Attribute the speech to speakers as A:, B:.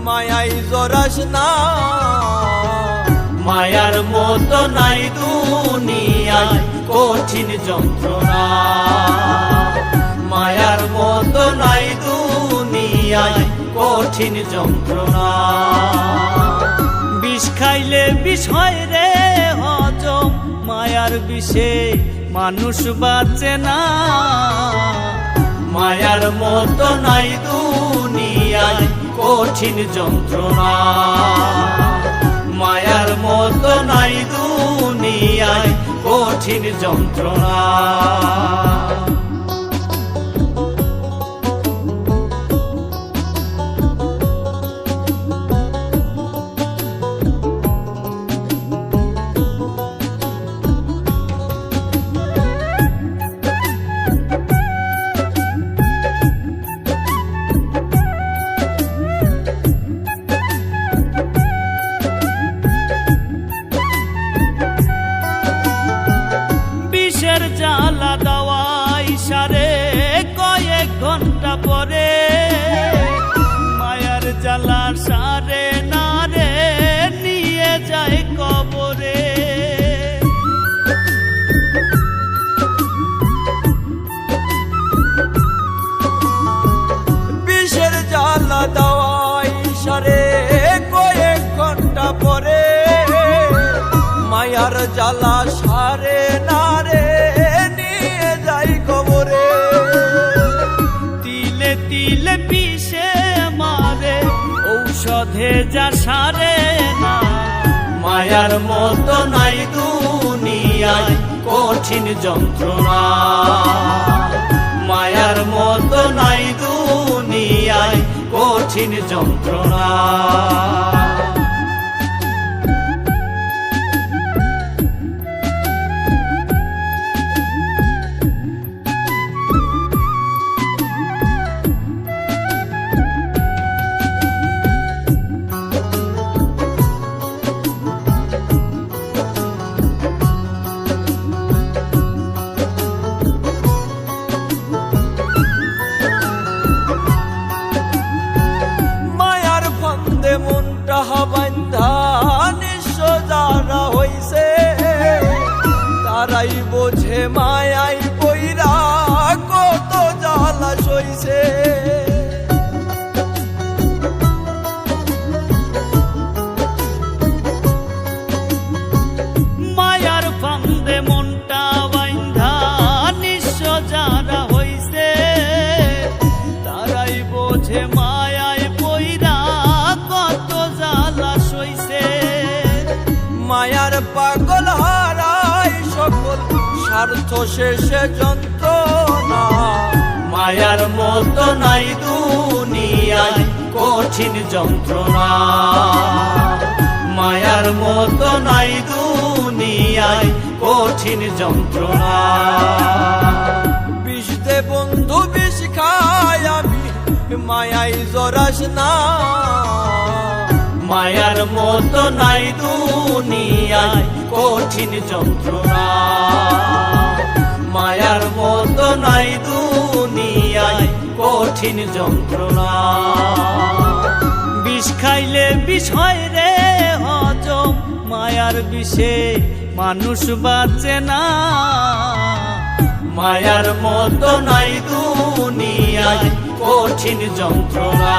A: মায়াই জরাস না, মায়ার মতো নাই দুনিয়ায় কঠিন যন্ত্রণা, মায়ার মতো নাই দুনিয়ায় কঠিন যন্ত্রণা। বিষ খাইলে বিষ হয় রে হজম, মায়ার বিষে মানুষ বাঁচে না, মায়ার মতো নাই দুনিয়ায় কঠিন যন্ত্রণা, মায়ার মতো নাই দুনিয়ায় কঠিন যন্ত্রণা।
B: জ্বালা দাওয়াই সারে কয়েক ঘন্টা পরে, মায়ার জ্বালা সারে না রে নিয়ে যায় কবরে।
A: বিষের জ্বালা দাওয়াই সারে কয়েক ঘন্টা পরে, মায়ার জ্বালা সারে না রে নিয়ে যাই কবরে।
B: তিলে তিলে পিষে মারে ঔষধে যা সারে না,
A: মায়ার মতো নাই দুনিয়ায় কঠিন যন্ত্রণা, মায়ার মতো নাই দুনিয়ায় কঠিন যন্ত্রণা। মনটা বান্ধা নিঃস্ব যারা হইছে, তারাই বোঝে মায়াই পইরা কত জ্বালা সইছে।
B: মায়ার ফান্দে মনটা বান্ধা নিঃস্ব যারা হইছে, তারাই বোঝে মায়াই পইরা কত জ্বালা সইছে।
A: মায়ার পাগল হারাই সকল স্বার্থ শেষে যন্ত্রণা, মায়ার মতো নাই দুনিয়ায় কঠিন যন্ত্রণা, মায়ার মতো নাই দুনিয়ায় কঠিন যন্ত্রণা। বিষ দে বন্ধু বিষ খাই আমি, মায়াই জরাস না, মায়ার মতো নাই দুনিয়ায় কঠিন যন্ত্রণা, মায়ার মতো নাই দুনিয়ায় কঠিন যন্ত্রণা।
B: বিষ খাইলে বিষ হয় রে হজম, মায়ার বিষে মানুষ বাঁচে না,
A: মায়ার মতো নাই দুনিয়ায় কঠিন যন্ত্রণা।